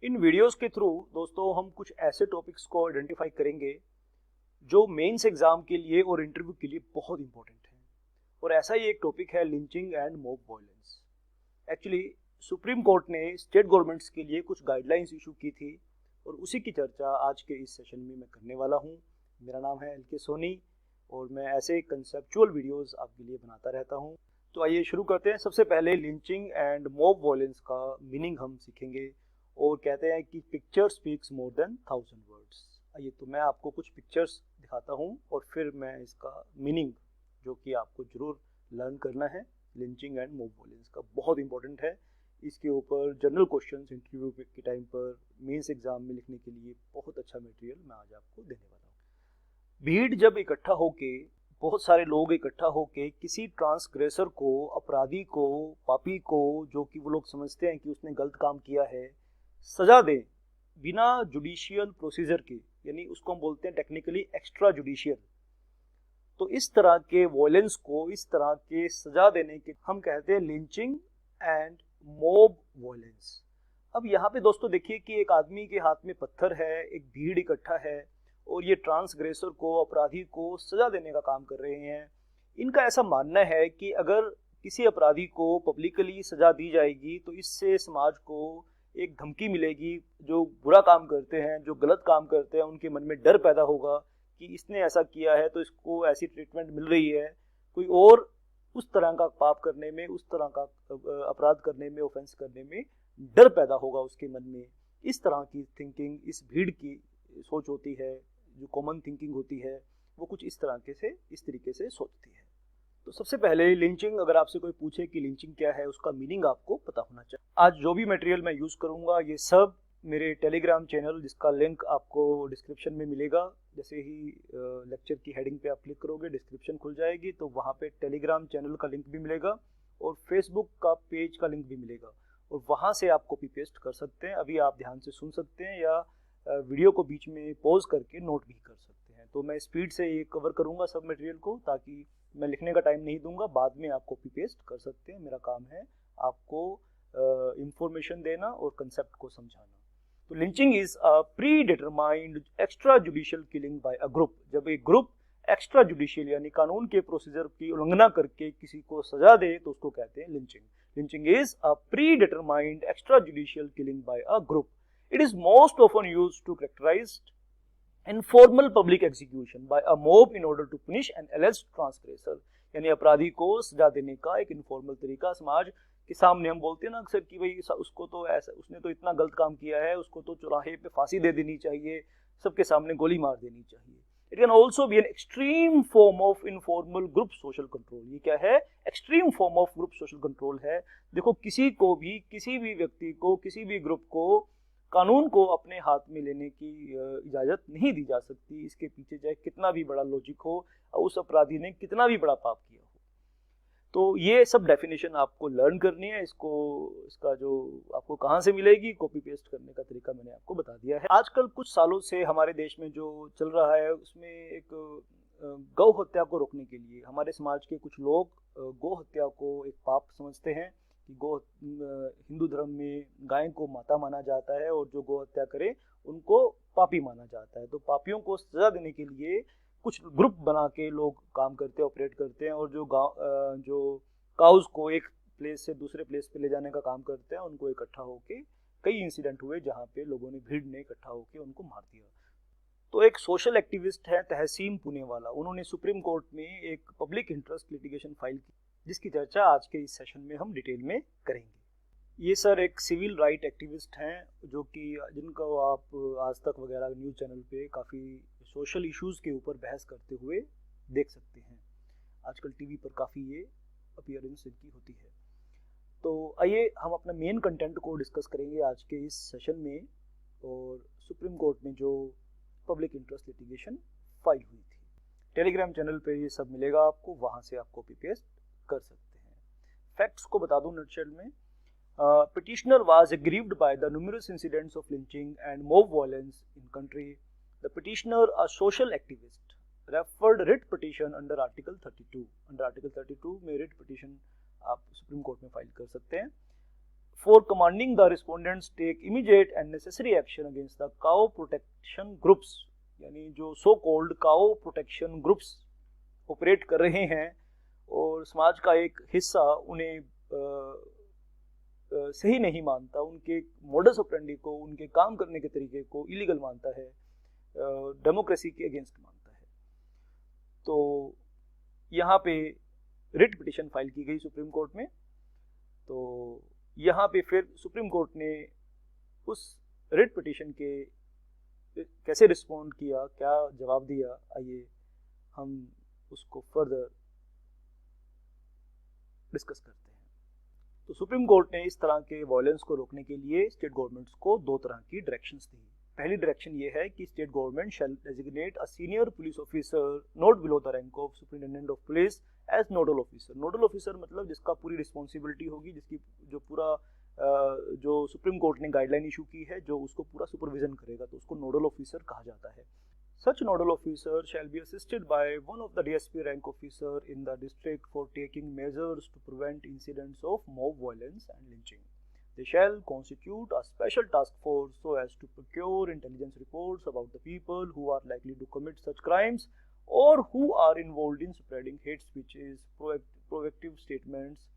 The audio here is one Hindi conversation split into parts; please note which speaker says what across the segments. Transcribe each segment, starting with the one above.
Speaker 1: इन वीडियोस के थ्रू दोस्तों हम कुछ ऐसे टॉपिक्स को आइडेंटिफाई करेंगे जो मेंस एग्जाम के लिए और इंटरव्यू के लिए बहुत इंपॉर्टेंट है। और ऐसा ही एक टॉपिक है lynching and mob violence. Actually supreme court ने स्टेट गवर्नमेंट्स के लिए कुछ गाइडलाइंस इशू की थी और उसी की चर्चा आज के इस सेशन में मैं करने वाला हूँ। मेरा नाम है LK सोनी और मैं ऐसे कंसेप्चुअल वीडियोस आपके लिए बनाता रहता हूँ। तो आइए शुरू करते हैं। सबसे पहले लिंचिंग एंड मॉब वायलेंस का मीनिंग हम सीखेंगे और कहते हैं कि picture speaks more than 1000 words. आइए तो मैं आपको कुछ पिक्चर्स दिखाता हूँ और फिर मैं इसका मीनिंग जो कि आपको जरूर लर्न करना है लिंचिंग एंड मॉब वायलेंस का, बहुत इंपॉर्टेंट है। इसके ऊपर जनरल क्वेश्चंस इंटरव्यू के टाइम पर मेंस एग्जाम में लिखने के लिए बहुत अच्छा मटेरियल मैं आज आपको देने वाला हूँ। भीड़ जब इकट्ठा होके, बहुत सारे लोग इकट्ठा होके किसी ट्रांसग्रेसर को, अपराधी को, पापी को, जो कि वो लोग समझते हैं कि उसने गलत काम किया है, सजा दें बिना जुडिशियल प्रोसीजर के, यानी उसको हम बोलते हैं टेक्निकली एक्स्ट्रा जुडिशियल। तो इस तरह के वायलेंस को, इस तरह के सजा देने के हम कहते हैं लिंचिंग एंड मॉब वायलेंस। अब यहाँ पे दोस्तों देखिए कि एक आदमी के हाथ में पत्थर है, एक भीड़ इकट्ठा है और ये ट्रांसग्रेसर को, अपराधी को सजा देने का काम कर रहे हैं। इनका ऐसा मानना है कि अगर किसी अपराधी को पब्लिकली सजा दी जाएगी तो इससे समाज को एक धमकी मिलेगी। जो बुरा काम करते हैं, जो गलत काम करते हैं, उनके मन में डर पैदा होगा कि इसने ऐसा किया है तो इसको ऐसी ट्रीटमेंट मिल रही है। कोई और उस तरह का पाप करने में, उस तरह का अपराध करने में, ऑफेंस करने में डर पैदा होगा उसके मन में। इस तरह की थिंकिंग इस भीड़ की सोच होती है, जो कॉमन थिंकिंग होती है वो कुछ इस तरीके से सोचती है। तो सबसे पहले लिंचिंग, अगर आपसे कोई पूछे कि लिंचिंग क्या है, उसका मीनिंग आपको पता होना चाहिए। आज जो भी मटेरियल मैं यूज़ करूँगा ये सब मेरे टेलीग्राम चैनल, जिसका लिंक आपको डिस्क्रिप्शन में मिलेगा। जैसे ही लेक्चर की हेडिंग पे आप क्लिक करोगे डिस्क्रिप्शन खुल जाएगी, तो वहाँ पे टेलीग्राम चैनल का लिंक भी मिलेगा और फेसबुक का पेज का लिंक भी मिलेगा और वहाँ से आप कॉपी पेस्ट कर सकते हैं। अभी आप ध्यान से सुन सकते हैं या वीडियो को बीच में पॉज करके नोट भी कर सकते हैं। तो मैं स्पीड से ये कवर करूँगा सब मटेरियल को, ताकि मैं लिखने का टाइम नहीं दूंगा, बाद में आप कॉपी पेस्ट कर सकते हैं। मेरा काम है आपको इंफॉर्मेशन देना और कंसेप्ट को समझाना। तो lynching is a predetermined extrajudicial killing by a group. जब एक ग्रुप एक्स्ट्रा जुडिशियल यानी कानून के प्रोसीजर की उल्लंघना करके किसी को सजा दे तो उसको कहते हैं lynching. Lynching is a predetermined extrajudicial killing by a group. It is most often used to characterize informal public execution by a mob in order to punish an alleged transgressor। यानी अपराधी को सजा देने का एक इनफॉर्मल तरीका समाज के सामने। हम बोलते हैं ना अक्सर कि भाई उसको तो ऐसा, उसने तो इतना गलत काम किया है, उसको तो चौराहे पे फांसी दे देनी चाहिए, सबके सामने गोली मार देनी चाहिए। It can also be an extreme form of informal group social control. ये क्या है? Extreme form of group social control है। देखो, किसी को भी, किसी भी व्यक्ति को, किसी भी ग्रुप को कानून को अपने हाथ में लेने की इजाजत नहीं दी जा सकती। इसके पीछे चाहे कितना भी बड़ा लॉजिक हो, उस अपराधी ने कितना भी बड़ा पाप किया हो। तो ये सब डेफिनेशन आपको लर्न करनी है। इसका जो आपको कहाँ से मिलेगी, कॉपी पेस्ट करने का तरीका मैंने आपको बता दिया है। आजकल कुछ सालों से हमारे देश में जो चल रहा है उसमें एक गौ हत्या को रोकने के लिए हमारे समाज के कुछ लोग गौ हत्या को एक पाप समझते हैं कि हिंदू धर्म में गाय को माता माना जाता है और जो गौ हत्या करे उनको पापी माना जाता है। तो पापियों को सजा देने के लिए कुछ ग्रुप बना के लोग काम करते हैं, ऑपरेट करते हैं और जो काउज को एक प्लेस से दूसरे प्लेस पे ले जाने का काम करते हैं, उनको इकट्ठा होके कई इंसिडेंट हुए जहाँ पे लोगों ने, भीड़ ने इकट्ठा होके उनको मार दिया। तो एक सोशल एक्टिविस्ट है तहसीन पुणेवाला, उन्होंने सुप्रीम कोर्ट में एक पब्लिक इंटरेस्ट लिटिगेशन फाइल की, जिसकी चर्चा आज के इस सेशन में हम डिटेल में करेंगे। ये सर एक सिविल राइट एक्टिविस्ट हैं जो कि जिनको आप आज तक वगैरह न्यूज़ चैनल पे काफ़ी सोशल इश्यूज़ के ऊपर बहस करते हुए देख सकते हैं। आजकल टीवी पर काफ़ी ये अपीयरेंस इनकी होती है। तो आइए हम अपना मेन कंटेंट को डिस्कस करेंगे आज के इस सेशन में। और सुप्रीम कोर्ट में जो पब्लिक इंटरेस्ट लिटिगेशन फाइल हुई थी, टेलीग्राम चैनल पे ये सब मिलेगा आपको, वहाँ से आप कॉपी पेस्ट कर सकते हैं। फैक्ट्स को बता दूं नटशेल में। Petitioner was aggrieved by the numerous incidents of lynching and mob violence in country. The petitioner, a social activist, referred writ petition under Article 32. Under Article 32 में writ petition आप सुप्रीम कोर्ट में फाइल कर सकते हैं। for commanding the respondents take immediate and necessary action against the cow protection groups, यानी जो so called cow protection groups operate कर रहे हैं और समाज का एक हिस्सा उन्हें सही नहीं मानता, उनके मोडस ऑपरेंडी को, उनके काम करने के तरीके को इलीगल मानता है, डेमोक्रेसी के अगेंस्ट मानता है। तो यहाँ पे रिट पिटिशन फाइल की गई सुप्रीम कोर्ट में। तो यहाँ पे फिर सुप्रीम कोर्ट ने उस रिट पिटिशन के कैसे रिस्पॉन्ड किया, क्या जवाब दिया, आइए हम उसको फर्दर डिस्कस करते हैं। तो सुप्रीम कोर्ट ने इस तरह के वायलेंस को रोकने के लिए स्टेट गवर्नमेंट्स को दो तरह की डायरेक्शंस दी। पहली डायरेक्शन ये है कि state government shall designate a senior police officer not below the rank of superintendent of police as nodal officer. Nodal officer मतलब जिसका पूरी रिस्पॉन्सिबिलिटी होगी, जिसकी जो पूरा जो सुप्रीम कोर्ट ने गाइडलाइन इशू की है, जो उसको पूरा सुपरविजन करेगा, तो उसको नोडल ऑफिसर कहा जाता है। Such nodal officer shall be assisted by one of the DSP rank officer in the district for taking measures to prevent incidents of mob violence and lynching. They shall constitute a special task force so as to procure intelligence reports about the people who are likely to commit such crimes or who are involved in spreading hate speeches, provocative statements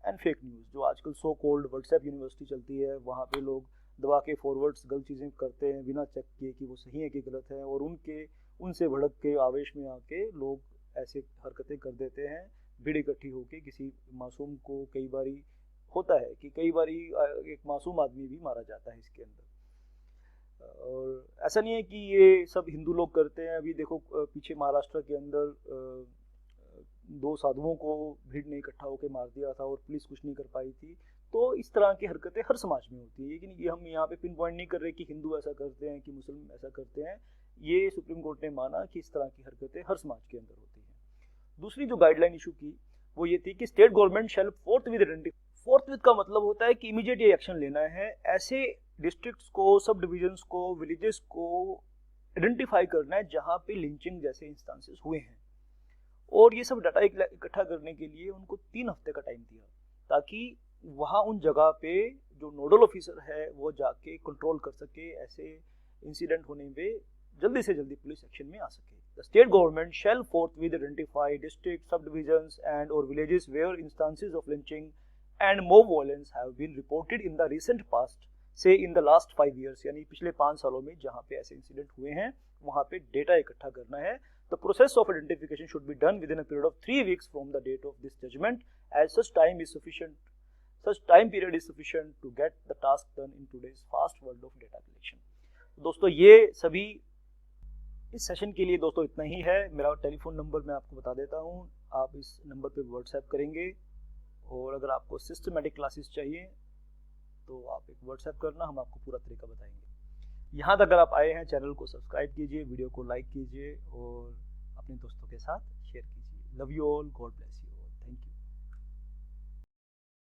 Speaker 1: and fake news। जो आजकल सो कॉल्ड व्हाट्सएप यूनिवर्सिटी चलती है, वहाँ पे लोग दबा के फॉरवर्ड्स गलत चीज़ें करते हैं बिना चेक किए कि वो सही है कि गलत है, और उनसे भड़क के आवेश में आके लोग ऐसे हरकतें कर देते हैं, भीड़ इकट्ठी होके किसी मासूम को। कई बारी होता है कि कई बारी एक मासूम आदमी भी मारा जाता है इसके अंदर। और ऐसा नहीं है कि ये सब हिंदू लोग करते हैं। अभी देखो पीछे महाराष्ट्र के अंदर दो साधुओं को भीड़ ने इकट्ठा होकर मार दिया था और पुलिस कुछ नहीं कर पाई थी। तो इस तरह की हरकतें हर समाज में होती है, लेकिन ये हम यहाँ पे पिन पॉइंट नहीं कर रहे कि हिंदू ऐसा करते हैं कि मुस्लिम ऐसा करते हैं। ये सुप्रीम कोर्ट ने माना कि इस तरह की हरकतें हर समाज के अंदर होती हैं। दूसरी जो गाइडलाइन इशू की वो ये थी कि स्टेट गवर्नमेंट शैल फोर्थविथ का मतलब होता है कि इमीडिएट ये एक्शन लेना है। ऐसे डिस्ट्रिक्ट्स को, सब डिविजन्स को, विलेजेस को आइडेंटिफाई करना है जहाँ पे लिंचिंग जैसे इंस्टांसेस हुए हैं, और ये सब डाटा इकट्ठा करने के लिए उनको 3 हफ्ते का टाइम दिया, ताकि वहाँ उन जगह पे जो नोडल ऑफिसर है वो जाके कंट्रोल कर सके, ऐसे इंसिडेंट होने में जल्दी से जल्दी पुलिस एक्शन में आ सके। The state government shell forthwith identify district, subdivisions and or villages where instances of lynching and mob violence have been reported in the recent past, say in the last 5 years, यानी पिछले 5 सालों में जहाँ पे ऐसे इंसिडेंट हुए हैं वहाँ पे डेटा इकट्ठा करना है। The process of identification should be done within a period of 3 weeks from the date of this judgment, as such time period is sufficient to get the task done in today's fast world of data collection। दोस्तों ये सभी इस सेशन के लिए दोस्तों इतना ही है। मेरा टेलीफोन नंबर मैं आपको बता देता हूँ, आप इस नंबर पे व्हाट्सएप करेंगे, और अगर आपको सिस्टमेटिक क्लासेस चाहिए तो आप एक व्हाट्सएप करना, हम आपको पूरा तरीका बताएंगे। यहाँ तक अगर आप आए हैं, चैनल को सब्सक्राइब कीजिए, वीडियो को लाइक कीजिए और अपने दोस्तों के साथ शेयर कीजिए। Love you all, God bless you.